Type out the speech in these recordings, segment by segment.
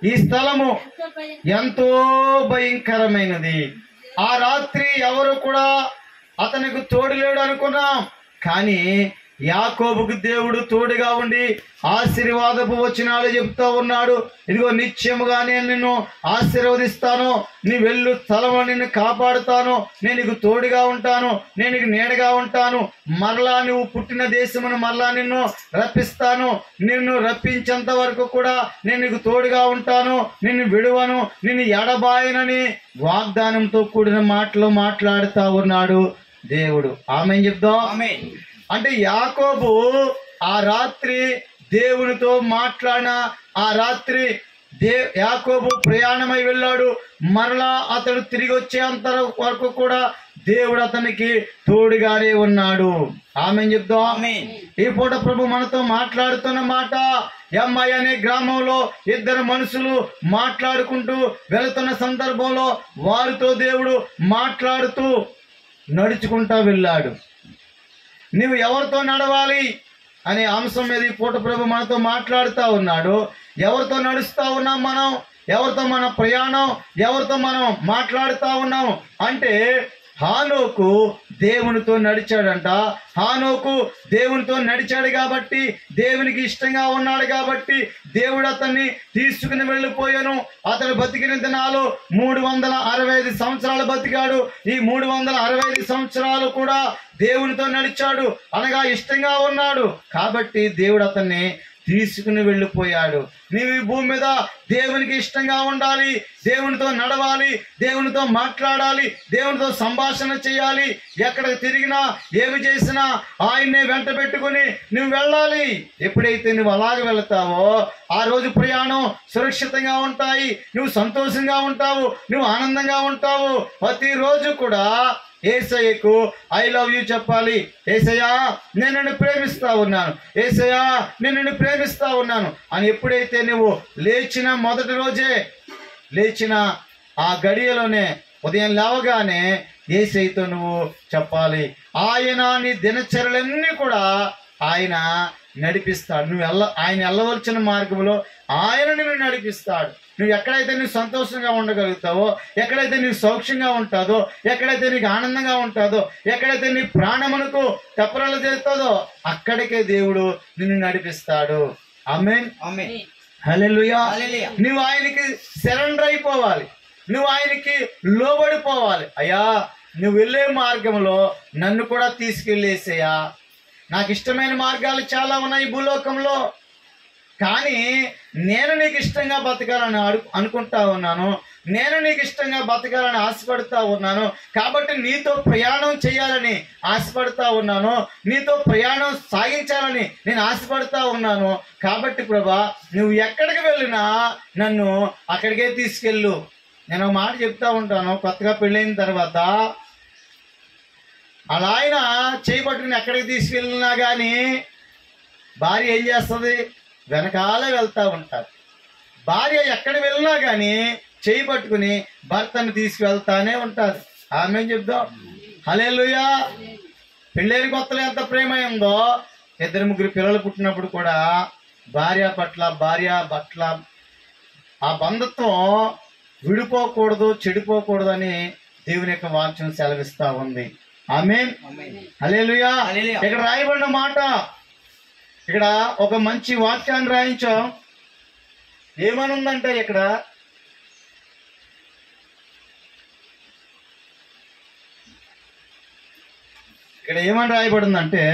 ఈ స్థలము ఎంతో భయంకరమైనది. ఆ రాత్రి ఎవరు కూడా అతనికి తోడు లేడు అనుకున్నాం, కానీ యాకోబుకు దేవుడు తోడుగా ఉండి ఆశీర్వాదపు వచనాలు చెప్తా ఉన్నాడు. ఇదిగో నిత్యముగా నేను నిన్ను ఆశీర్వదిస్తాను, నీ వెళ్ళు స్థలంలో నిన్ను కాపాడుతాను, నేను నీకు తోడుగా ఉంటాను, నేను నీకు నీడగా ఉంటాను, మరలా నువ్వు పుట్టిన దేశమును మరలా నిన్ను రప్పిస్తాను, నిన్ను రప్పించేంత వరకు కూడా నేను నీకు తోడుగా ఉంటాను, నిన్ను విడువను, నిన్ను ఎడబాయనని వాగ్దానంతో కూడిన మాటలు మాట్లాడుతూ ఉన్నాడు దేవుడు. ఆమేన్ చెప్దాం. అంటే యాకోబు ఆ రాత్రి దేవునితో మాట్లాడిన ఆ రాత్రి యాకోబు ప్రయాణమై వెళ్ళాడు. మరలా అతడు తిరిగి వచ్చేంత వరకు కూడా దేవుడు అతనికి తోడుగానే ఉన్నాడు. ఆమేన్ చెప్దాం. ఈ పూట ప్రభు మనతో మాట్లాడుతున్న మాట, ఎమ్మై అనే గ్రామంలో ఇద్దరు మనుషులు మాట్లాడుకుంటూ వెళుతున్న సందర్భంలో వారితో దేవుడు మాట్లాడుతూ నడుచుకుంటా వెళ్ళాడు. నువ్వు ఎవరితో నడవాలి అనే అంశం మీద ఈ పూట ప్రభు మనతో మాట్లాడుతూ ఉన్నాడు. ఎవరితో నడుస్తూ ఉన్నాం మనం, ఎవరితో మన ప్రయాణం, ఎవరితో మనం మాట్లాడుతూ ఉన్నాం అంటే హానోకు దేవునితో నడిచాడంట. హానోకు దేవునితో నడిచాడు కాబట్టి, దేవునికి ఇష్టంగా ఉన్నాడు కాబట్టి దేవుడు అతన్ని తీసుకుని వెళ్ళిపోయాను. అతను బతికిన దినాలు 365 సంవత్సరాలు బతికాడు. ఈ 365 సంవత్సరాలు కూడా దేవునితో నడిచాడు, అనగా ఇష్టంగా ఉన్నాడు కాబట్టి దేవుడు అతన్ని తీసుకుని వెళ్ళిపోయాడు. నీవు ఈ భూమి మీద దేవునికి ఇష్టంగా ఉండాలి, దేవునితో నడవాలి, దేవునితో మాట్లాడాలి, దేవునితో సంభాషణ చేయాలి. ఎక్కడికి తిరిగినా ఏమి చేసినా ఆయన్నే వెంట పెట్టుకుని నువ్వు వెళ్ళాలి. ఎప్పుడైతే నువ్వు అలాగ వెళతావో ఆ రోజు ప్రయాణం సురక్షితంగా ఉంటాయి, నువ్వు సంతోషంగా ఉంటావు, నువ్వు ఆనందంగా ఉంటావు. ప్రతిరోజు కూడా యేసయ్యకు ఐ లవ్ యూ చెప్పాలి. యేసయ్యా నేను నిన్ను ప్రేమిస్తా ఉన్నాను, యేసయ్యా నేను నిన్ను ప్రేమిస్తా ఉన్నాను అని ఎప్పుడైతే నువ్వు లేచిన మొదటి రోజే, లేచిన ఆ గడియలోనే, ఉదయం లేవగానే యేసయ్యతో నువ్వు చెప్పాలి. ఆయన నీ దినచర్యలన్నీ కూడా ఆయన నడిపిస్తాడు. ఆయన వెళ్ళవలసిన మార్గంలో ఆయన నిన్ను నడిపిస్తాడు. నువ్వు ఎక్కడైతే నువ్వు సంతోషంగా ఉండగలుగుతావో, ఎక్కడైతే నీకు సౌఖ్యంగా ఉంటుందో, ఎక్కడైతే నీకు ఆనందంగా ఉంటుందో, ఎక్కడైతే నీ ప్రాణమునకు తెప్పరలు చేస్తుందో అక్కడికే దేవుడు నిన్ను నడిపిస్తాడు. ఆమేన్. హల్లెలూయా. నువ్వు ఆయనకి సరెండర్ అయిపోవాలి, నువ్వు ఆయనకి లోబడిపోవాలి. అయ్యా నువ్వు వెళ్ళే మార్గంలో నన్ను కూడా తీసుకెళ్ళేసేయా. నాకు ఇష్టమైన మార్గాలు చాలా ఉన్నాయి భూలోకంలో, కానీ నేను నీకు ఇష్టంగా బతకాలని అనుకుంటా ఉన్నాను, నేను నీకు ఇష్టంగా బతకాలని ఆశపడుతూ ఉన్నాను. కాబట్టి నీతో ప్రయాణం చేయాలని ఆశపడుతూ ఉన్నాను, నీతో ప్రయాణం సాగించాలని నేను ఆశపడుతూ ఉన్నాను. కాబట్టి ప్రభా నువ్వు ఎక్కడికి వెళ్ళినా నన్ను అక్కడికే తీసుకెళ్ళు. నేను ఒక మాట చెప్తా ఉంటాను, కొత్తగా పెళ్ళైన తర్వాత అలా ఆయన చేయబట్టుకుని ఎక్కడికి తీసుకెళ్ళినా కానీ భార్య ఏం చేస్తుంది, వెనకాలే వెళ్తూ ఉంటారు. భార్య ఎక్కడ వెళ్ళినా కానీ చేయి పట్టుకుని భర్తను తీసుకువెళ్తానే ఉంటారు. ఆమేన్ చెప్దాం. హల్లెలూయా. పెళ్ళైన కొత్తలో ఎంత ప్రేమ ఉందో, 2-3 పిల్లలు పుట్టినప్పుడు కూడా భార్య పట్ల ఆ బంధత్వం విడిపోకూడదు, చెడిపోకూడదు అని దేవుని యొక్క వాక్యం సెలవిస్తా ఉంది. ఆమేన్. హల్లెలూయా. ఇక్కడ రాయబడిన మాట, ఇక్కడ ఒక మంచి వాక్యాన్ని రాయించాం. ఏమని ఉందంటే ఇక్కడ ఏమని రాయబడిందంటే,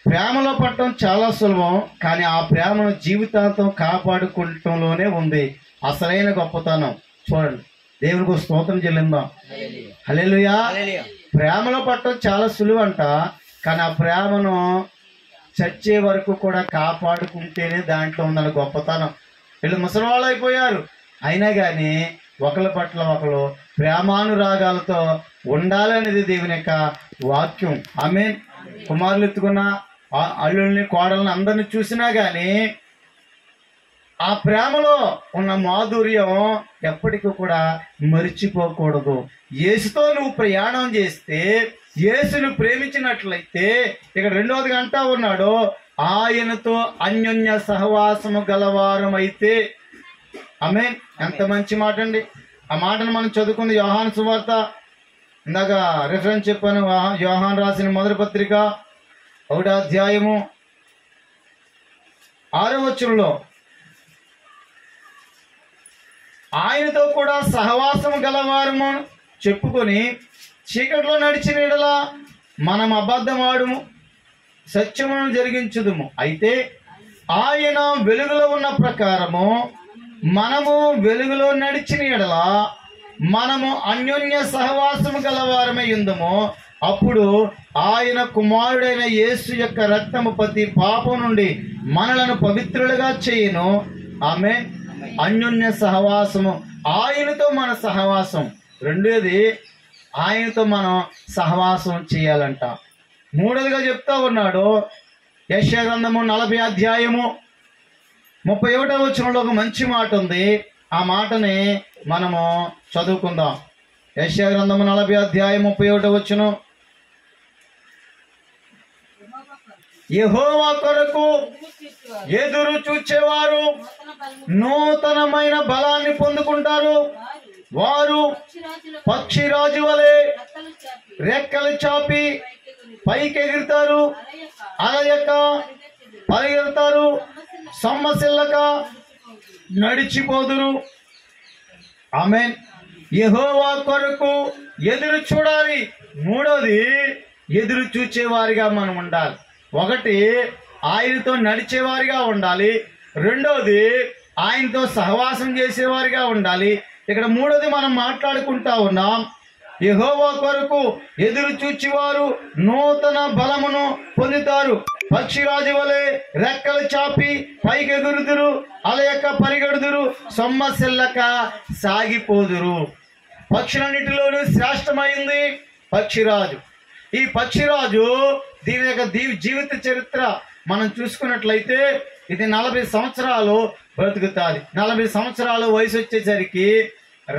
ప్రేమలో పడటం చాలా సులభం, కానీ ఆ ప్రేమను జీవితాంతం కాపాడుకోవటంలోనే ఉంది అసలైన గొప్పతనం. చూడండి, దేవునికి స్తోత్రం చెల్లిందాం. హల్లెలూయా. ప్రేమలో పడటం చాలా సులువంట, కానీ ఆ ప్రేమను చచ్చే వరకు కూడా కాపాడుకుంటేనే దాంట్లో ఉందని గొప్పతనం. వీళ్ళు ముసలివాళ్ళు అయిపోయారు, అయినా కానీ ఒకరి పట్ల ఒకరు ప్రేమానురాగాలతో ఉండాలనేది దేవుని యొక్క వాక్యం. ఆమేన్. కుమారులు ఎత్తుకున్న అల్లుల్ని, కోడల్ని అందరిని చూసినా కానీ ఆ ప్రేమలో ఉన్న మాధుర్యం ఎప్పటికీ కూడా మరిచిపోకూడదు. యేసుతో నువ్వు ప్రయాణం చేస్తే, యేసును ప్రేమించినట్లయితే, ఇక్కడ రెండవదిగా అంటా ఉన్నాడు, ఆయనతో అన్యోన్య సహవాసము గలవారమైతే. ఆమేన్. ఎంత మంచి మాట అండి. ఆ మాటను మనం చదువుకుంది యోహాను సువార్త, ఇందాక రిఫరెన్స్ చెప్పాను, యోహాను రాసిన మొదటి పత్రిక 1వ అధ్యాయము 6వ వచనంలో, ఆయనతో కూడా సహవాసము గలవారము చెప్పుకొని చీకట్లో నడిచిన యెడల మనం అబద్ధమాడుము, సత్యమును జరిగించుదుము. అయితే ఆయన వెలుగులో ఉన్న ప్రకారము మనము వెలుగులో నడిచిన యెడల మనము అన్యోన్య సహవాసము గలవారమై ఉందుము. అప్పుడు ఆయన కుమారుడైన యేసు యొక్క రక్తము ప్రతి పాపం నుండి మనలను పవిత్రులుగా చేయును. ఆమె అన్యోన్య సహవాసము, ఆయనతో మన సహవాసం. రెండోది, ఆయనతో మనం సహవాసం చేయాలంట. మూడోదిగా చెప్తా ఉన్నాడు యెషయా గ్రంథము 40వ అధ్యాయము 31వ వచనంలో ఒక మంచి మాట ఉంది. ఆ మాటని మనము చదువుకుందాం. యెషయా గ్రంథము 40వ అధ్యాయం 31వ వచనం, యెహోవా కొరకు ఎదురు చూచేవారు నూతనమైన బలాన్ని పొందుకుంటారు. వారు పక్షిరాజు వలె రెక్కలు చాపి పైకి ఎగురుతారు, అలయక పరిగెడతారు, సొమ్మసిల్లక నడిచిపోదురు. ఆమేన్. యెహోవా కొరకు ఎదురు చూడాలి. మూడోది, ఎదురు చూచేవారిగా మనం ఉండాలి. ఒకటి, ఆయనతో నడిచేవారిగా ఉండాలి. రెండోది, ఆయనతో సహవాసం చేసేవారిగా ఉండాలి. ఇక్కడ మూడోది మనం మాట్లాడుకుంటా ఉన్నాం. యెహోవా కొరకు ఎదురు చూచేవారు నూతన బలమును పొందుతారు. పక్షిరాజు వలె రెక్కలు చాపి పైకి ఎగురుదురు, అలయక పరిగెడుదురు, సొమ్మసిల్లక సాగిపోదురు. పక్షులన్నిటిలోనూ శ్రేష్టమైంది పక్షిరాజు. ఈ పక్షిరాజు దీని యొక్క జీవిత చరిత్ర మనం చూసుకున్నట్లయితే ఇది 40 సంవత్సరాలు బ్రతుకుతుంది. 40 సంవత్సరాలు వయసు వచ్చేసరికి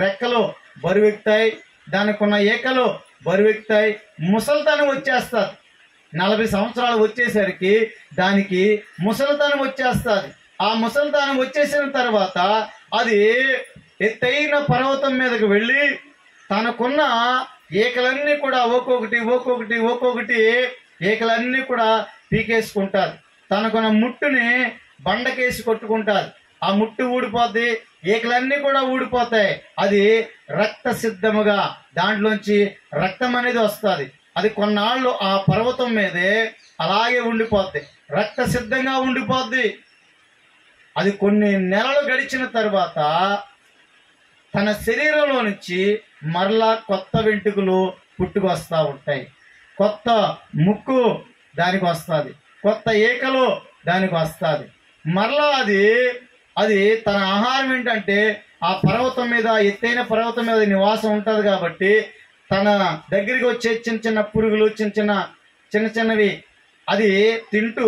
రెక్కలు బరువెక్కుతాయి, దానికి ఉన్న ఏకలు బరువెక్కుతాయి, ముసలితనం వచ్చేస్తుంది. 40 సంవత్సరాలు వచ్చేసరికి దానికి ముసలితనం వచ్చేస్తుంది. ఆ ముసలితనం వచ్చేసిన తర్వాత అది ఎత్తైన పర్వతం మీదకి వెళ్ళి తనకున్న ఏకలన్నీ కూడా ఒక్కొక్కటి ఏకలన్నీ కూడా పీకేసుకుంటారు. తనకున్న ముట్టుని బండకేసి కొట్టుకుంటారు. ఆ ముట్టు ఊడిపోద్ది, ఏకలన్నీ కూడా ఊడిపోతాయి. అది రక్త సిద్ధముగా దాంట్లోంచి రక్తం అనేది వస్తుంది. అది కొన్నాళ్ళు ఆ పర్వతం మీదే అలాగే ఉండిపోద్ది, రక్త సిద్ధంగా ఉండిపోద్ది. అది కొన్ని నెలలు గడిచిన తర్వాత తన శరీరంలో నుంచి మరలా కొత్త వెంట్రుకలు పుట్టుకొస్తూ ఉంటాయి, కొత్త ముక్కు దానికి వస్తుంది, కొత్త ఏకలు దానికి వస్తుంది. మరలా అది తన ఆహారం ఏంటంటే ఆ పర్వతం మీద, ఎత్తైన పర్వతం మీద నివాసం ఉంటుంది కాబట్టి తన దగ్గరికి వచ్చే చిన్న పురుగులు, చిన్నవి అది తింటూ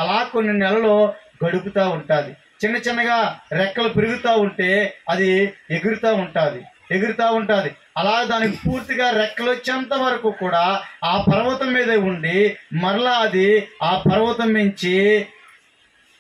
అలా కొన్ని నెలలు గడుపుతూ ఉంటుంది. చిన్నగా రెక్కలు పెరుగుతూ ఉంటే అది ఎగురుతూ ఉంటుంది. అలా దానికి పూర్తిగా రెక్కలు వచ్చేంత వరకు కూడా ఆ పర్వతం మీద ఉండి మరలా అది ఆ పర్వతం నుంచి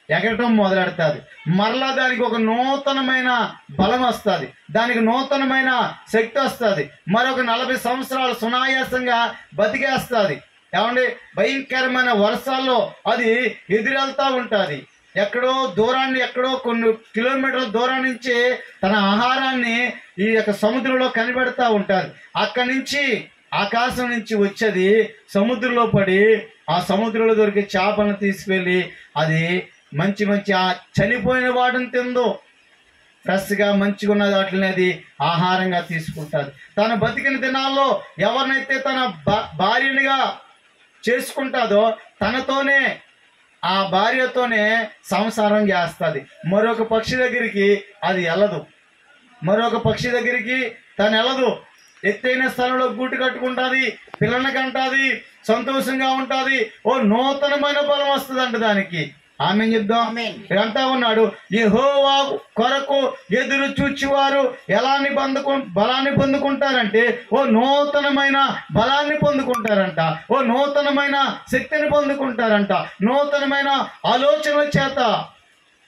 ఎగరటం మొదలెడుతుంది. మరలా దానికి ఒక నూతనమైన బలం వస్తుంది, దానికి నూతనమైన శక్తి వస్తుంది. మరొక 40 సంవత్సరాలు సునాయాసంగా బతికేస్తుంది. ఏమండి, భయంకరమైన వర్షాల్లో అది ఎదురెళ్తూ ఉంటుంది. ఎక్కడో కొన్ని కిలోమీటర్ల దూరం నుంచి తన ఆహారాన్ని ఈ యొక్క సముద్రంలో కనిపెడతా ఉంటుంది. అక్కడి నుంచి ఆకాశం నుంచి వచ్చేది సముద్రంలో పడి ఆ సముద్రంలో దొరికే చేపలను తీసుకెళ్ళి అది మంచి ఆ చనిపోయిన వాటిని తిందో, ఫ్రెష్గా మంచిగా ఉన్న వాటిని అది ఆహారంగా తీసుకుంటుంది. తన బతికిన దినాల్లో ఎవరినైతే తన భార్యనిగా చేసుకుంటుందో తనతోనే, ఆ భార్యతోనే సంసారం చేస్తుంది. మరొక పక్షి దగ్గరికి అది వెళ్ళదు, తను వెళ్ళదు. ఎత్తైన స్థలంలో గూటు కట్టుకుంటుంది, పిల్లల్ని కంటుంది, సంతోషంగా ఉంటుంది. ఓ నూతనమైన బలం వస్తుంది దానికి. ఆమేన్ చెప్దాం. అంటా ఉన్నాడు, యెహోవా కొరకు ఎదురు చూచేవారు ఎలాంటి బలాన్ని పొందుకుంటారంటే ఓ నూతనమైన బలాన్ని పొందుకుంటారంట, ఓ నూతనమైన శక్తిని పొందుకుంటారంట, నూతనమైన ఆలోచనల చేత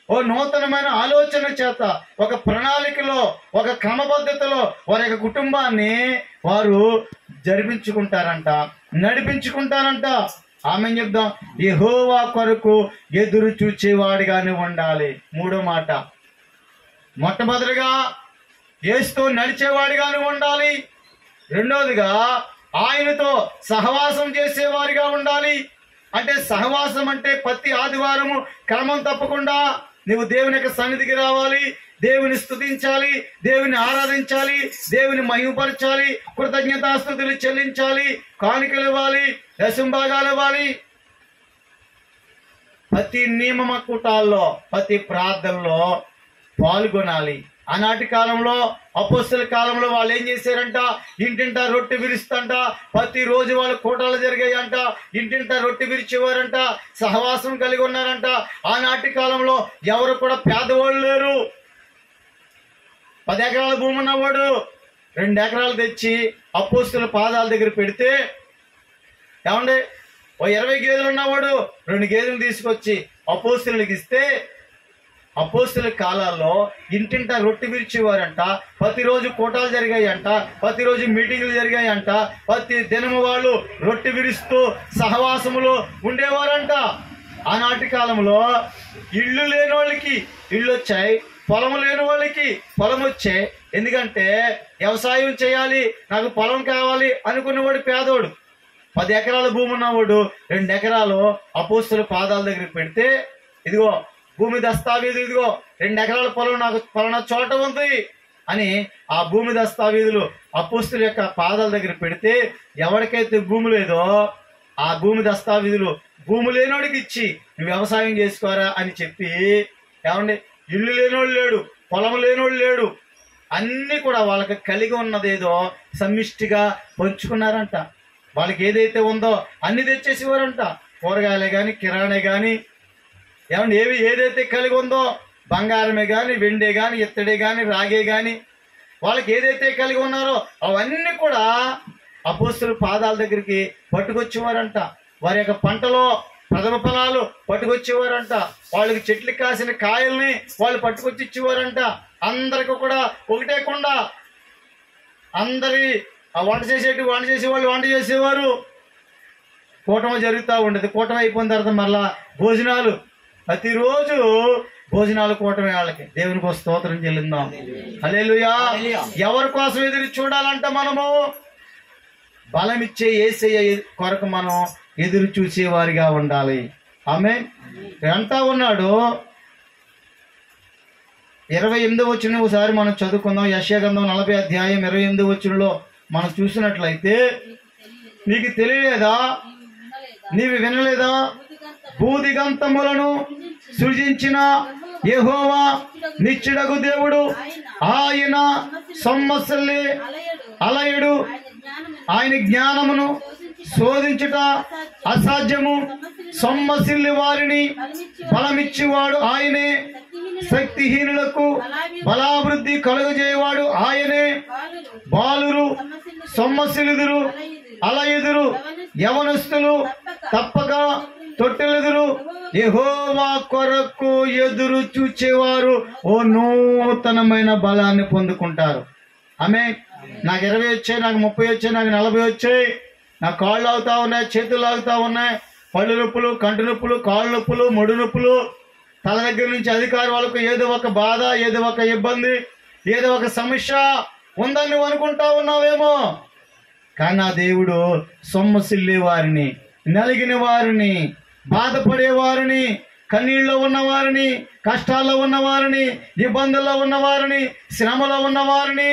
ఓ నూతనమైన ఆలోచన చేత, ఒక ప్రణాళికలో, ఒక క్రమబద్ధతలో వారి యొక్క కుటుంబాన్ని వారు జరిపించుకుంటారంట, నడిపించుకుంటారంట. ఆమె చెప్దాం. యెహోవా కొరకు ఎదురు చూచేవాడిగానే ఉండాలి. మూడో మాట, మొట్టమొదటిగా యేసుతో నడిచేవాడిగానే ఉండాలి. రెండోదిగా ఆయనతో సహవాసం చేసేవారిగా ఉండాలి. అంటే సహవాసం అంటే ప్రతి ఆదివారము క్రమం తప్పకుండా నువ్వు దేవుని యొక్క సన్నిధికి రావాలి, దేవుని స్తుతించాలి, దేవుని ఆరాధించాలి, దేవుని మహిమపరచాలి, కృతజ్ఞతాస్తుతులు చెల్లించాలి, కానుకలు ఇవ్వాలి, దశంభాగాలు ఇవ్వాలి. ప్రతి నియమ కూటాల్లో, ప్రతి ప్రార్థనలో పాల్గొనాలి. ఆనాటి కాలంలో, అపోస్తల కాలంలో వాళ్ళు ఏం చేశారంట, ఇంటింటా రొట్టె విరుస్తంట. ప్రతిరోజు వాళ్ళు కూటాలు జరిగాయంట, ఇంటింటా రొట్టె విరిచేవారంట, సహవాసం కలిగి ఉన్నారంట. ఆనాటి కాలంలో ఎవరు కూడా పేదవాళ్ళు లేరు. 10 ఎకరాల భూమి ఉన్నవాడు 2 ఎకరాలు తెచ్చి అపోస్తల పాదాల దగ్గర పెడితే, ఏమండి, ఓ 20 గేదెలు ఉన్నవాడు 2 గేదెలు తీసుకొచ్చి అపోస్తలుకి ఇస్తే, అపోస్తల కాలాల్లో ఇంటింటా రొట్టె విరిచేవారంట. ప్రతిరోజు కూటాలు జరిగాయంట, ప్రతిరోజు మీటింగులు జరిగాయంట, ప్రతి దినము వాళ్ళు రొట్టె విరుస్తూ సహవాసములు ఉండేవారంట. ఆనాటి కాలంలో ఇళ్ళు లేని వాళ్ళకి ఇళ్ళు వచ్చాయి, పొలం లేని వాళ్ళకి పొలం వచ్చాయి. ఎందుకంటే వ్యవసాయం చేయాలి, నాకు పొలం కావాలి అనుకున్నవాడు పేదోడు. 10 ఎకరాల భూమి ఉన్నవాడు 2 ఎకరాలు అపోస్తల పాదాల దగ్గర పెడితే, ఇదిగో భూమి దస్తావేజులు, ఇదిగో 2 ఎకరాల పొలం నాకు పలానా చోట ఉంది అని ఆ భూమి దస్తావేజులు అపోస్తల యొక్క పాదాల దగ్గర పెడితే, ఎవరికైతే భూమి లేదో ఆ భూమి దస్తావేజులు భూమి లేనోడికి ఇచ్చి నువ్వు వ్యవసాయం చేసుకోరా అని చెప్పి, ఏమండి, ఇల్లు లేనోళ్ళు లేడు, పొలం లేనోళ్ళు లేడు, అన్నీ కూడా వాళ్ళకి కలిగి ఉన్నదేదో సమిష్టిగా పంచుకున్నారంట. వాళ్ళకి ఏదైతే ఉందో అన్ని తెచ్చేసేవారంట. కూరగాయలే కానీ, కిరాణే కానీ, ఏమంటే ఏదైతే కలిగి ఉందో, బంగారమే కానీ, వెండే కానీ, ఇత్తడే కానీ, రాగే కానీ, వాళ్ళకి ఏదైతే కలిగి ఉన్నారో అవన్నీ కూడా అపోస్తల పాదాల దగ్గరికి పట్టుకొచ్చేవారంట. వారి యొక్క పంటలో ప్రథమ ఫలాలు పట్టుకొచ్చేవారంట. వాళ్ళకి చెట్లు కాసిన కాయల్ని వాళ్ళు పట్టుకొచ్చి ఇచ్చేవారంట. అందరికి కూడా ఒకటే కొండ, అందరి వంట చేసేవాళ్ళు వంట చేసేవారు. కూటమి జరుగుతూ ఉండేది. కూటమి అయిపోయిన తర్వాత మళ్ళా భోజనాలు, ప్రతిరోజు భోజనాలు కూటమి వాళ్ళకి. దేవునికి స్తోత్రం చెల్లిందాం. హల్లెలూయా. ఎవరి కోసం ఎదురు చూడాలంట? మనము బలమిచ్చే యేసయ్య కొరకు మనం ఎదురు చూసేవారిగా ఉండాలి. ఆమేన్. అంటా ఉన్నాడు 28వ వచనం ఒకసారి మనం చదువుకుందాం. యెషయా గ్రంథం 40 అధ్యాయం 28వ వచనంలో మనం చూసినట్లయితే, నీకు తెలియలేదా, నీవు వినలేదా, భూదిగంతములను సృజించిన యెహోవా నిత్యుడగు దేవుడు, ఆయన సొమ్మసిల్లి అలయుడు, ఆయన జ్ఞానమును శోధించుట అసాధ్యము, సొమ్మసిల్లి వారిని బలమిచ్చేవాడు ఆయనే, శక్తిహీనులకు బలాభివృద్ధి కలుగజేయవాడు ఆయనే. బాలురు సొమ్మసిలుదురు, అలయుదురు, యవనస్తులు తప్పక తొట్టెలుదురు. యెహోవా కొరకు ఎదురు చూచేవారు ఓ నూతనమైన బలాన్ని పొందుకుంటారు. ఆమేన్. నాకు 20 వచ్చాయి, నాకు 30 వచ్చాయి, నాకు 40 వచ్చాయి, నా కాళ్ళు ఆగుతా ఉన్నాయి, చేతులు ఆగుతా ఉన్నాయి, పళ్ళు నొప్పులు, కంటి నొప్పులు, కాళ్ళు నొప్పులు, మొడు నొప్పులు, తల దగ్గర నుంచి అధికారి వాళ్ళకు ఏదో ఒక బాధ, ఏదో ఒక ఇబ్బంది, ఏదో ఒక సమస్య ఉందని నువ్వు అనుకుంటా ఉన్నావేమో. కానీ నా దేవుడు సొమ్మసిల్లే వారిని, నలిగిన వారిని, బాధపడేవారిని, కన్నీళ్ళలో ఉన్నవారిని, కష్టాల్లో ఉన్నవారిని, ఇబ్బందుల్లో ఉన్నవారిని, శ్రమలో ఉన్నవారిని,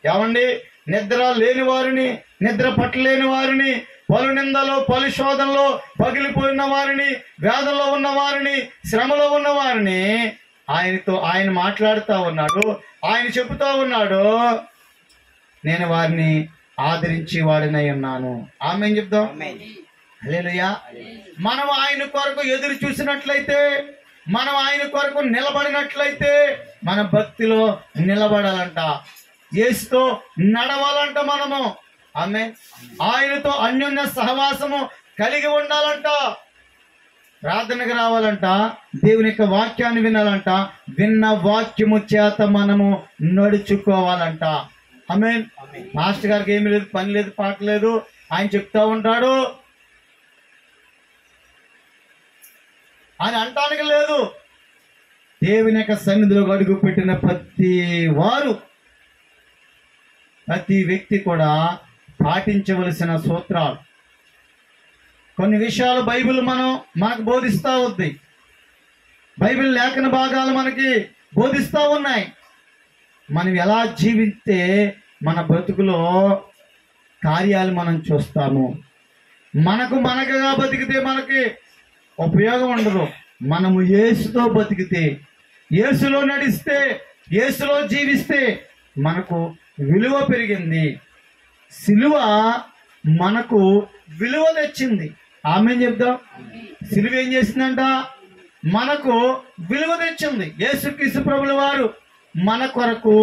ఏమండి, నిద్ర లేని వారిని, నిద్ర పట్టలేని వారిని, పలు నిందలో, పలు శోధనలో పగిలిపోయిన వారిని, వ్యాధుల్లో ఉన్నవారిని, శ్రమలో ఉన్నవారిని ఆయన మాట్లాడుతూ ఉన్నాడు. ఆయన చెబుతూ ఉన్నాడు, నేను వారిని ఆదరించి వాడినై ఉన్నాను. ఆమేన్ చెప్దాం. హల్లెలూయా. మనం ఆయన కొరకు ఎదురు చూసినట్లయితే, మనం ఆయన కొరకు నిలబడినట్లయితే, మన భక్తిలో నిలబడాలంట, యేసుతో నడవాలంట మనము. ఆమేన్. ఆయనతో అన్యోన్య సహవాసము కలిగి ఉండాలంట. ప్రార్థనకు రావాలంట, దేవుని యొక్క వాక్యాన్ని వినాలంట, విన్న వాక్యము చేత మనము నడుచుకోవాలంట. ఆమేన్. మాస్టర్ గారికి ఏమీ లేదు, పని లేదు, పాట లేదు, ఆయన చెప్తా ఉంటాడు ఆయన అంటానికి లేదు. దేవుని యొక్క సన్నిధిలో అడుగు పెట్టిన ప్రతి వ్యక్తి కూడా పాటించవలసిన సూత్రాలు. కొన్ని విషయాలు బైబిల్ మనకు బోధిస్తూ ఉంది. బైబిల్ లేఖన భాగాలు మనకి బోధిస్తూ ఉన్నాయి. మనం ఎలా జీవిస్తే మన బ్రతుకులో కార్యాలు మనం చూస్తాము. మనకుగా బతికితే మనకి ఉపయోగం ఉండదు. మనము యేసుతో బతికితే, యేసులో నడిస్తే, యేసులో జీవిస్తే మనకు విలువ పెరిగింది. సిలువ మనకు విలువ తెచ్చింది. ఆమేన్ చెప్దాం. సిలువ ఏం చేసిందంట? మనకు విలువ తెచ్చింది. యేసుక్రీస్తు ప్రభుల వారు మన కొరకు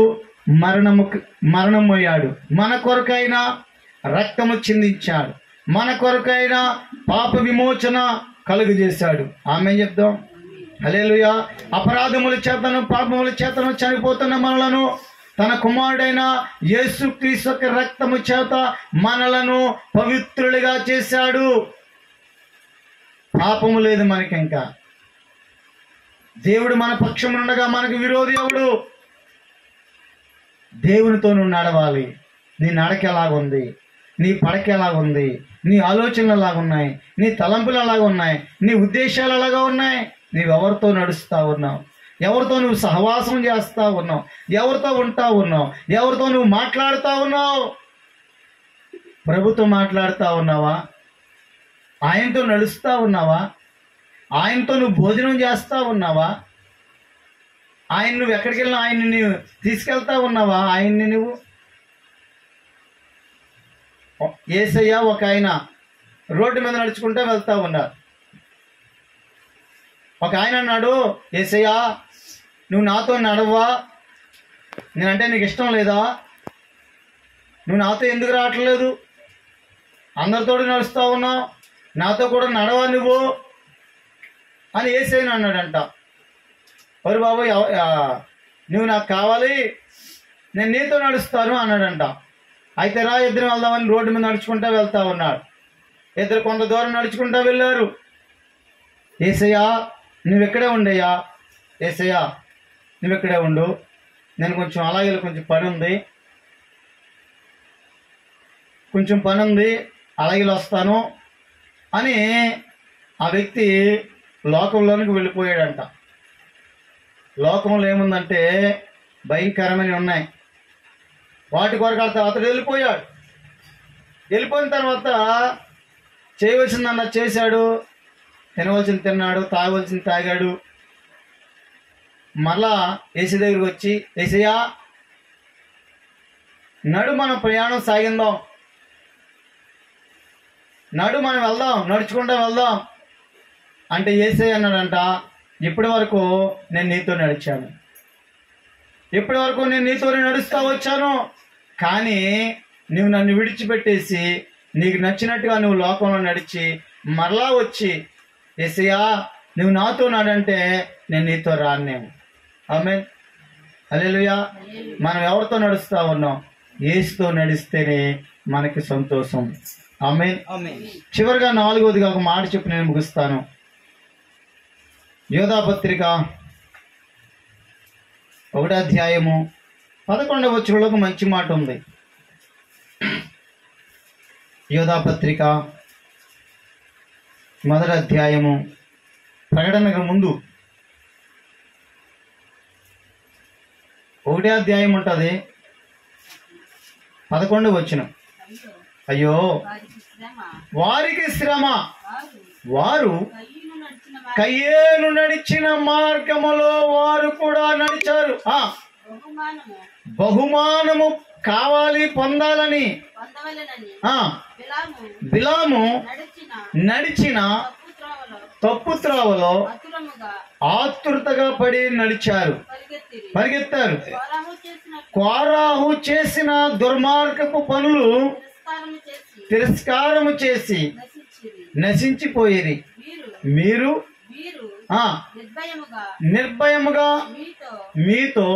మరణమయ్యాడు, మన కొరకైనా రక్తము చిందించాడు, మన కొరకైనా పాప విమోచన కలుగజేశాడు. ఆమేన్ చెప్దాం. హల్లెలూయా. అపరాధముల చేతను పాపముల చేతను చనిపోతున్న మనలను తన కుమారుడైన యేసుక్రీస్తు యొక్క రక్తము చేత మనలను పవిత్రులుగా చేశాడు. పాపము లేదు మనకి. ఇంకా దేవుడు మన పక్షం ఉండగా మనకు విరోధి ఎవడు? దేవునితో నువ్వు నడవాలి. నీ నడక ఎలాగుంది, నీ పడక ఎలాగుంది, నీ ఆలోచనలు ఎలాగున్నాయి, నీ తలంపులు ఎలాగున్నాయి, నీ ఉద్దేశాలు ఎలాగా ఉన్నాయి, నీవెవరితో నడుస్తూ ఉన్నావు, ఎవరితో నువ్వు సహవాసం చేస్తూ ఉన్నావు, ఎవరితో ఉంటా ఉన్నావు, ఎవరితో నువ్వు మాట్లాడుతూ ఉన్నావు. ప్రభుతో మాట్లాడుతూ ఉన్నావా? ఆయనతో నడుస్తూ ఉన్నావా? ఆయనతో నువ్వు భోజనం చేస్తూ ఉన్నావా? ఆయన నువ్వు ఎక్కడికి వెళ్ళినా ఆయన్ని నువ్వు తీసుకెళ్తా ఉన్నావా? ఆయన్ని నువ్వు యేసయ్య ఒక ఆయన రోడ్డు మీద నడుచుకుంటూ వెళ్తా ఉన్నారు. ఒక ఆయన అన్నాడు, యేసయ్య నువ్వు నాతో నడవా? నేనంటే నీకు ఇష్టం లేదా? నువ్వు నాతో ఎందుకు రావట్లేదు? అందరితో నడుస్తూ ఉన్నావు, నాతో కూడా నడవా నువ్వు అని యేసయ్యను అన్నాడంట. ఒరు బాబు, నువ్వు నాకు కావాలి, నేను నీతో నడుస్తాను అన్నాడంట. అయితే రా, ఇద్దరు వెళ్దామని రోడ్డు మీద నడుచుకుంటూ వెళ్తా ఉన్నాడు. ఇద్దరు కొంత దూరం నడుచుకుంటూ వెళ్ళారు. యేసయ్యా నువ్వు ఇక్కడే ఉండయ్యా, యేసయ్యా నువ్వు ఇక్కడే ఉండు, నేను అలాగే కొంచెం పని ఉంది, అలాగే వస్తాను అని ఆ వ్యక్తి లోకంలోనికి వెళ్ళిపోయాడంట. లోకంలో ఏముందంటే భయంకరమైనవి ఉన్నాయి. వాటి కొరకు అతడు వెళ్ళిపోయాడు. వెళ్ళిపోయిన తర్వాత చేయవలసిందన్న చేశాడు, తినవలసింది తిన్నాడు, తాగవలసింది తాగాడు. మరలా ఏసీ దగ్గరికి వచ్చి, ఏసయ్యా నడు, మనం ప్రయాణం సాగిందాం, నడు మనం వెళ్దాం, నడుచుకుంటూ వెళ్దాం అంటే యేసయ్య అన్నాడంట, ఇప్పటి వరకు నేను నీతో నడిచాను, ఇప్పటి వరకు నేను నీతోనే నడుస్తూ వచ్చాను, కానీ నువ్వు నన్ను విడిచిపెట్టేసి నీకు నచ్చినట్టుగా నువ్వు లోకంలో నడిచి మరలా వచ్చి యేసయ్యా నువ్వు నాతో నడంటే నేను నీతో రాను. ఆమేన్. హల్లెలూయా. మనం ఎవరితో నడుస్తూ ఉన్నాం? యేసుతో నడిస్తేనే మనకి సంతోషం. ఆమేన్. చివరిగా 4వదిగా ఒక మాట చెప్పి నేను ముగిస్తాను. యోధాపత్రిక 1వ అధ్యాయము 11వ వచనంలో ఒక మంచి మాట ఉంది. యోధాపత్రిక 1వ అధ్యాయము ప్రకటనకు ముందు 1వ అధ్యాయం ఉంటుంది, 11వ వచనం. అయ్యో వారికి శ్రమ, వారు కయ్యేను నడిచిన మార్గములో వారు కూడా నడిచారు. బహుమానము కావాలి, పొందాలని బిలాము నడిచిన తప్పు త్రోవలో ఆతురతగా పడి నడిచారు, పరిగెత్తారు. కోరాహు చేసిన దుర్మార్గపు పనులు తిరస్కారము చేసి నశించిపోయేది. మీరు ఆ నిర్భయముగా మీతో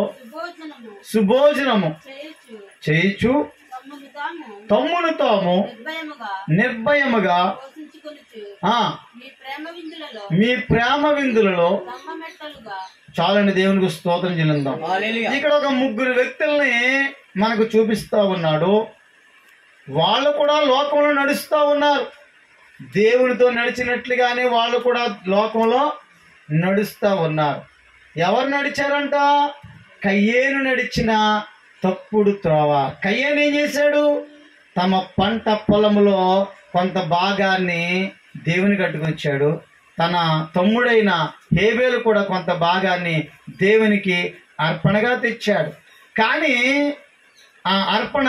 సుభోజనము చేయుచు తమ్మును తాము నిర్భయముగా మీ ప్రేమ విందులలో చాలని దేవునికి స్తోత్రం చెల్లిద్దాం. ఇక్కడ ఒక ముగ్గురు వ్యక్తుల్ని మనకు చూపిస్తా ఉన్నాడు. వాళ్ళు కూడా లోకంలో నడుస్తూ ఉన్నారు. దేవునితో నడిచినట్లుగానే వాళ్ళు కూడా లోకంలో నడుస్తూ ఉన్నారు. ఎవరు నడిచారంట? కయ్యేను నడిచిన తప్పుడు త్రోవ. కయ్యేను ఏం చేశాడు? తమ పంట పొలంలో కొంత భాగాన్ని దేవుని కట్టుకొచ్చాడు. తన తమ్ముడైన హేబేలు కూడా కొంత భాగాన్ని దేవునికి అర్పణగా తెచ్చాడు. కానీ ఆ అర్పణ,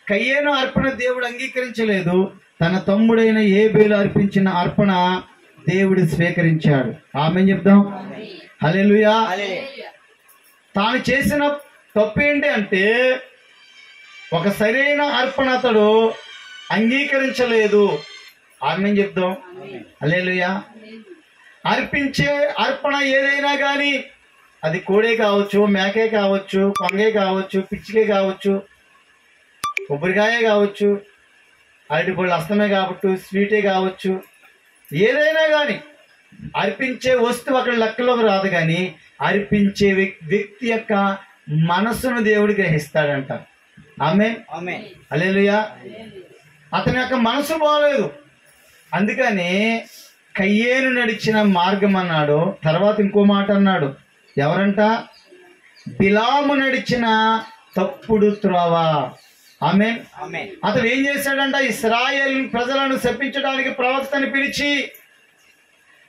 కయ్యేను అర్పణ దేవుడు అంగీకరించలేదు. తన తమ్ముడైన హేబేలు అర్పించిన అర్పణ దేవుడు స్వీకరించాడు. ఆమేన్ చెప్దాం. హల్లెలూయా. తాను చేసిన తప్పేంటి అంటే ఒక సరైన అర్పణ అతడు అంగీకరించలేదు. ఆమేన్ చెప్దాం. హల్లెలూయా. అర్పించే అర్పణ ఏదైనా కానీ అది కోడే కావచ్చు, మేకే కావచ్చు, కొంగే కావచ్చు, పిచ్చికే కావచ్చు, కొబ్బరికాయే కావచ్చు, అరటిపళ్ళు అస్తమే కావచ్చు, స్వీటే కావచ్చు, ఏదైనా కానీ అర్పించే వస్తువు అక్కడ లెక్కలోకి రాదు. కానీ అర్పించే వ్యక్తి యొక్క మనస్సును దేవుడు గ్రహిస్తాడంట. ఆమేన్. హల్లెలూయా. అతని యొక్క మనసు బాగలేదు. అందుకని కయ్యేను నడిచిన మార్గం అన్నాడు. తర్వాత ఇంకో మాట అన్నాడు. ఎవరంట? బిలాము నడిచిన తప్పుడు త్రోవ. ఆమేన్. అతడు ఏం చేశాడంట? ఇశ్రాయేల్ ప్రజలను శపించడానికి ప్రవక్తని పిలిచి,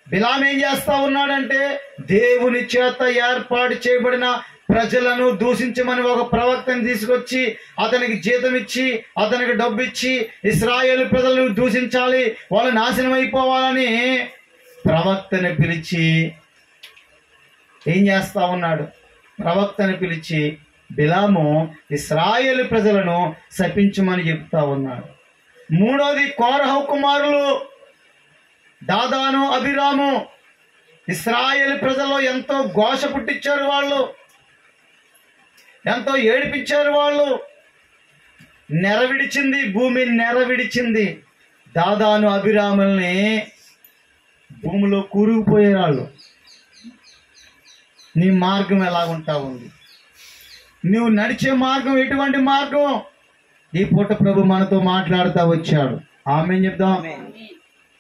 బిలాము ఏం చేస్తా ఉన్నాడంటే దేవుని చేత ఏర్పాటు చేయబడిన ప్రజలను దూషించమని ఒక ప్రవక్తని తీసుకొచ్చి అతనికి జీతం ఇచ్చి అతనికి డబ్బు ఇచ్చి ఇశ్రాయేలు ప్రజలను దూషించాలి, వాళ్ళు నాశనం అయిపోవాలని ప్రవక్తని పిలిచి ఏం చేస్తా ఉన్నాడు? ప్రవక్తని పిలిచి బిలాము ఇశ్రాయేలు ప్రజలను శపించమని చెప్తా ఉన్నాడు. మూడోది, కోరహు కుమారులు దాదాను, అబీరాము ఇశ్రాయేలు ప్రజల్లో ఎంతో ఘోష పుట్టించారు. వాళ్ళు ఎంతో ఏడిపించారు. వాళ్ళు నెరవిడిచింది, భూమి నెరవిడిచింది. దాదాను, అబీరాముల్ని భూమిలో కూరుకుపోయే వాళ్ళు. నీ మార్గం ఎలా ఉంటా ఉంది? నువ్వు నడిచే మార్గం ఎటువంటి మార్గం? ఈ పూట ప్రభు మనతో మాట్లాడుతూ వచ్చాడు. ఆమేన్ చెప్దాం.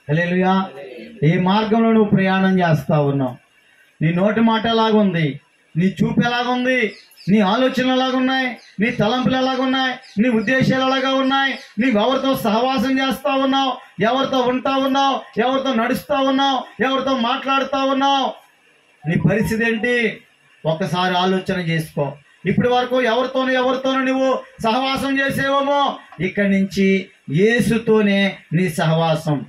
హల్లెలూయా. ఏ మార్గంలో నువ్వు ప్రయాణం చేస్తా ఉన్నావు? నీ నోటి మాట ఎలాగుంది? నీ చూపు ఎలాగుంది? నీ ఆలోచనలు ఎలాగున్నాయి? నీ తలంపులు ఎలాగున్నాయి? నీ ఉద్దేశాలు ఎలాగా ఉన్నాయి? నీవు ఎవరితో సహవాసం చేస్తా ఉన్నావు? ఎవరితో ఉంటా ఉన్నావు? ఎవరితో నడుస్తా ఉన్నావు? ఎవరితో మాట్లాడుతూ ఉన్నావు? నీ పరిస్థితి ఏంటి? ఒక్కసారి ఆలోచన చేసుకో. ఇప్పటి వరకు ఎవరితోనూ నువ్వు సహవాసం చేసేవేమో, ఇక్కడి నుంచి యేసుతోనే నీ సహవాసం.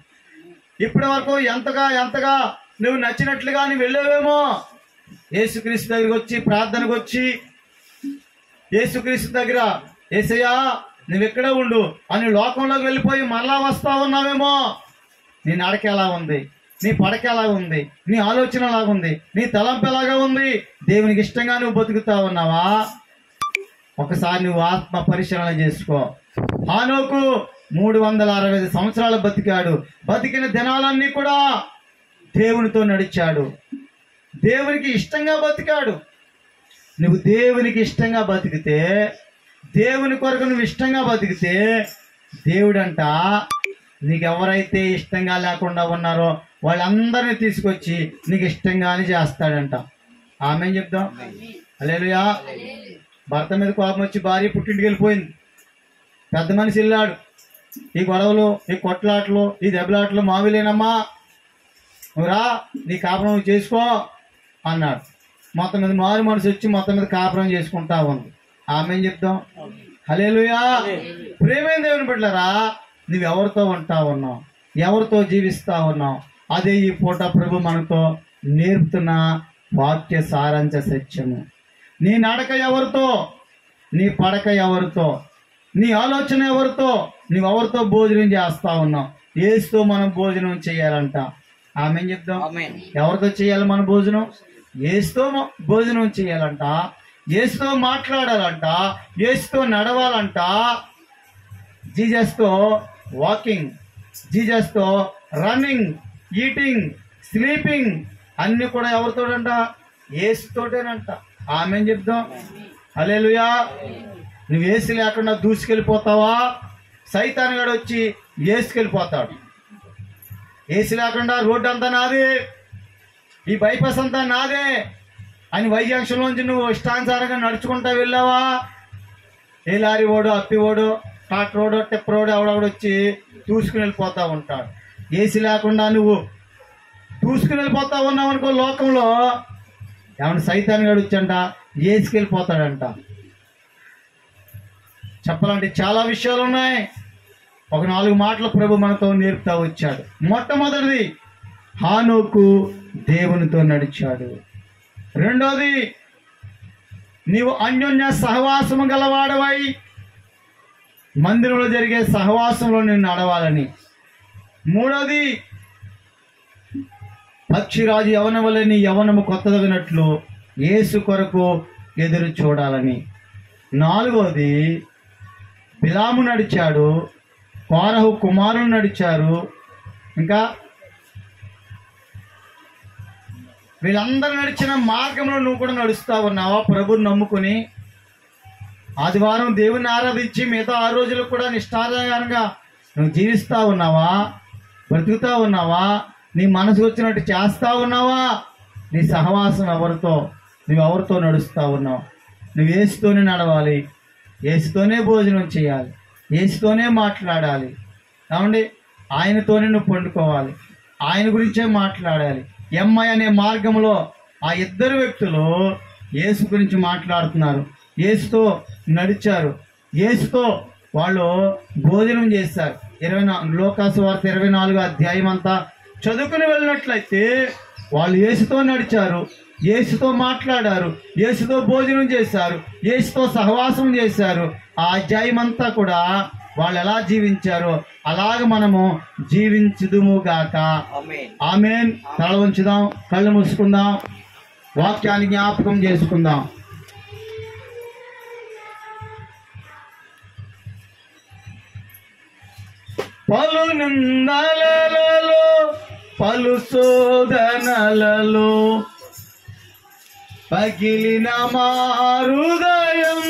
ఇప్పటి వరకు ఎంతగా నువ్వు నచ్చినట్లుగా నువ్వు వెళ్ళేవేమో, యేసుక్రీస్తు దగ్గరికి వచ్చి ప్రార్థనకు వచ్చి యేసుక్రీస్తు దగ్గర యేసయ్యా నువ్వు ఎక్కడే ఉండు అని లోకంలోకి వెళ్ళిపోయి మరలా వస్తా ఉన్నావేమో. నీ నడక ఎలా ఉంది? నీ పడక ఎలా ఉంది? నీ ఆలోచన ఎలాగుంది? నీ తలంపు ఎలాగా ఉంది? దేవునికి ఇష్టంగా నువ్వు బతుకుతా ఉన్నావా? ఒకసారి నువ్వు ఆత్మ పరిశీలన చేసుకో. హానోకు 365 సంవత్సరాలు బతికాడు. బతికిన దినాలన్నీ కూడా దేవునితో నడిచాడు. దేవునికి ఇష్టంగా బతికాడు. నువ్వు దేవునికి ఇష్టంగా బతికితే, దేవుని కొరకు నువ్వు ఇష్టంగా బతికితే, దేవుడంట నీకు ఎవరైతే ఇష్టంగా లేకుండా ఉన్నారో వాళ్ళందరినీ తీసుకొచ్చి నీకు ఇష్టంగానే చేస్తాడంట. ఆమేన్ చెప్దాం. హల్లెలూయా. భర్త మీద కోపం వచ్చి భార్య పుట్టింటికి వెళ్ళిపోయింది. పెద్ద మనిషి వెళ్ళాడు. ఈ గొడవలు, ఈ కొట్లాటలు, ఈ దెబ్బలాటలు మావిలేనమ్మా, నువ్వు రా, నీ కాపురం చేసుకో అన్నాడు. మొత్తం మీద మారు మనసు వచ్చి మొత్తం మీద కాపురం చేసుకుంటా ఉంది. ఆమేన్ చెప్దాం. హల్లెలూయా. ప్రియమైన దేవుని బిడ్డలారా, నువ్వెవరితో ఉంటా ఉన్నావు? ఎవరితో జీవిస్తా ఉన్నావు? అదే ఈ పూట ప్రభు మనతో నేర్పుతున్న వాక్య సారాంశ సత్యము. నీ నడక ఎవరితో? నీ పడక ఎవరితో? నీ ఆలోచన ఎవరితో? నువ్వెవరితో భోజనం చేస్తా ఉన్నావు? యేసుతో మనం భోజనం చేయాలంట. ఆమె చెప్దాం. ఎవరితో చేయాలి మన భోజనం? యేసుతో భోజనం చేయాలంట, యేసుతో మాట్లాడాలంట, యేసుతో నడవాలంట, జీసస్తో వాకింగ్, జీసస్తో రన్నింగ్, ఈటింగ్, స్లీపింగ్ అన్ని కూడా ఎవరితోడంట? యేసుతోటేనంట. ఆమె చెప్దాం. హల్లెలూయా. నువ్వు యేసు లేకుండా దూసుకెళ్ళిపోతావా? సైతాన్ గడు వచ్చి యేసుకెళ్ళిపోతాడు. యేసు లేకుండా రోడ్డు అంతా నాదే, ఈ బైపాస్ అంతా నాదే అని వైజాంక్షన్లోంచి నువ్వు ఇష్టానుసారంగా నడుచుకుంటా వెళ్ళావా? ఏ లారీ ఓడు, అప్పి ఓడు, ట్రాక్టర్ రోడ్, టిప్పర్ రోడ్ ఎవడెవడు వచ్చి దూసుకుని వెళ్ళిపోతా ఉంటాడు. యేసు లేకుండా నువ్వు దూసుకుని వెళ్ళిపోతా ఉన్నావు అనుకో, లోకంలో ఏమన్నా సైతాన్ గడు వచ్చంట యేసుకెళ్ళిపోతాడంట. చెప్పాలంటే చాలా విషయాలు ఉన్నాయి. ఒక 4 మాటలు ప్రభు మనతో నేర్పుతా వచ్చాడు. మొట్టమొదటిది, హానోకు దేవునితో నడిచాడు. రెండోది, నీవు అన్యోన్య సహవాసము గలవాడవై మందిరంలో జరిగే సహవాసంలో నేను నడవాలని. మూడోది, పక్షిరాజు యవన వలె నీ యవనము కొత్తదగినట్లు యేసు కొరకు ఎదురు చూడాలని. నాలుగోది, బిలాము నడిచాడు, కోరహు కుమారులు నడిచారు, ఇంకా వీళ్ళందరూ నడిచిన మార్గంలో నువ్వు కూడా నడుస్తూ ఉన్నావా? ప్రభుని నమ్ముకుని ఆదివారం దేవుని ఆరాధించి మిగతా 6 రోజులు కూడా నిష్ఠాధారంగా నువ్వు జీవిస్తూ ఉన్నావా? బ్రతుకుతూ ఉన్నావా? నీ మనసు వచ్చినట్టు చేస్తూ ఉన్నావా? నీ సహవాసం ఎవరితో? నువ్వు ఎవరితో నడుస్తూ ఉన్నావు? నువ్వు యేసుతోనే నడవాలి, యేసుతోనే భోజనం చేయాలి, యేసుతోనే మాట్లాడాలి. కాబట్టి ఆయనతోనే నువ్వు పండుకోవాలి, ఆయన గురించే మాట్లాడాలి. ఎంఐ అనే మార్గంలో ఆ 2 వ్యక్తులు యేసు గురించి మాట్లాడుతున్నారు, యేసుతో నడిచారు, యేసుతో వాళ్ళు భోజనం చేశారు. 24 లోకాసు వార్త 24వ అధ్యాయం అంతా చదువుకుని వెళ్ళినట్లయితే వాళ్ళు యేసుతో నడిచారు, యేసుతో మాట్లాడారు, యేసుతో భోజనం చేశారు, యేసుతో సహవాసం చేశారు. ఆ అధ్యాయం అంతా కూడా వాళ్ళు ఎలా జీవించారో అలాగ మనము జీవించుదుము గాక. ఆమేన్. తల ఉంచుదాం, కళ్ళు మూసుకుందాం, వాక్యాన్ని జ్ఞాపకం చేసుకుందాం. పలు నిందలలో, పలు శోధనలలో పగిలిన మా హృదయం,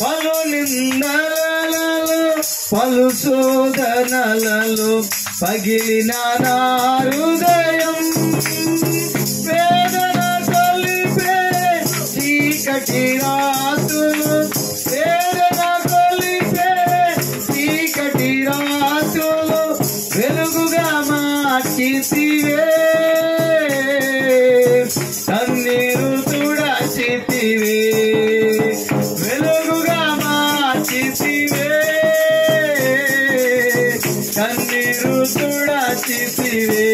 పలు నిందలలో, పలు శోధనలలో పగిలిన నా హృదయం, వేదన కలిపే చీకటి రాత్రులు, వేదన కలిపే చీకటి రాత్రులు వెలుగుగా మార్చితివే, కన్నీరు తుడచితివే, వెలుగుగా మార్చితివే, కన్నీరు తుడచితివే.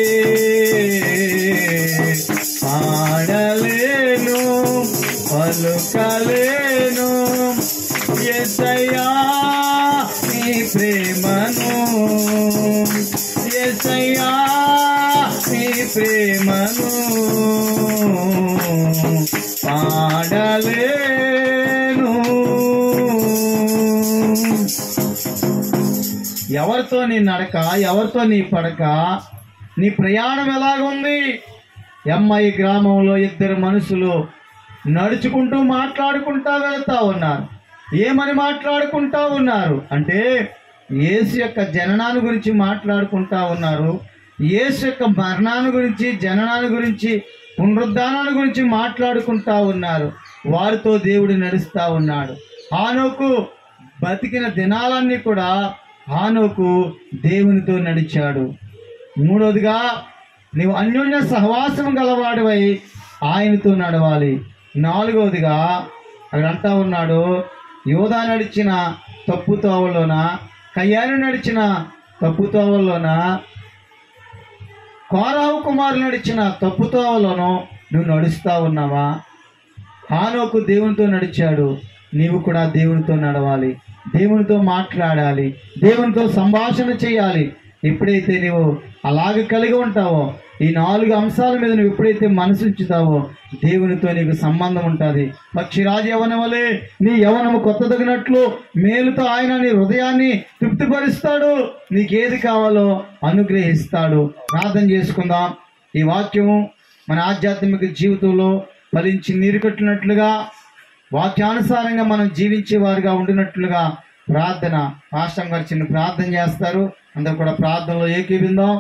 పాడలేను, పలుకలేను యేసయ్యా నీ ప్రేమను, యేసయ్యా నీ ప్రేమను పాడలేను. ఎవరితో నీ నడక, ఎవరితో నీ పడక, నీ ప్రయాణం ఎలాగుంది? ఎంఐ గ్రామంలో 2 మనుషులు నడుచుకుంటూ మాట్లాడుకుంటా వెళ్తా ఉన్నారు. ఏమని మాట్లాడుకుంటా ఉన్నారు అంటే యేసు యొక్క జననాన్ని గురించి మాట్లాడుకుంటా ఉన్నారు, యేసు యొక్క మరణాన్ని గురించి, జననాన్ని గురించి, పునరుద్ధానాన్ని గురించి మాట్లాడుకుంటా ఉన్నారు. వారితో దేవుడు నడుస్తూ ఉన్నాడు. హానోకు బతికిన దినాలన్నీ కూడా హానోకు దేవునితో నడిచాడు. మూడోదిగా, నీవు అన్యోన్య సహవాసం గలవాడివై ఆయనతో నడవాలి. నాలుగవదిగా అక్కడ అంటా ఉన్నాడు, యోధా నడిచిన తప్పుతోవలోన, కయ్యాను నడిచిన తప్పుతోవలోన, కోరహు కుమారులు నడిచిన తప్పుతోవలోనూ నువ్వు నడుస్తూ ఉన్నావా? హానోకు దేవునితో నడిచాడు, నీవు కూడా దేవునితో నడవాలి, దేవునితో మాట్లాడాలి, దేవునితో సంభాషణ చేయాలి, ఎప్పుడైతే నీవు అలాగ కలిగి ఉంటావో, ఈ 4 అంశాల మీద నువ్వు ఎప్పుడైతే మనసు ఉంచుతావో దేవునితో నీకు సంబంధం ఉంటుంది. పక్షిరాజు యవనం వలె నీ యవనము కొత్తదగినట్లు మేలుతో ఆయన నీ హృదయాన్ని తృప్తిపరుస్తాడు. నీకేది కావాలో అనుగ్రహిస్తాడు. ప్రార్థన చేసుకుందాం. ఈ వాక్యము మన ఆధ్యాత్మిక జీవితంలో ఫలించి నీరు కట్టినట్లుగా, వాక్యానుసారంగా మనం జీవించే వారుగా ఉండినట్లుగా ప్రార్థన పాస్టర్ గారు చిన్న ప్రార్థన చేస్తారు. అందరూ కూడా ప్రార్థనలో ఏకీభిందాం.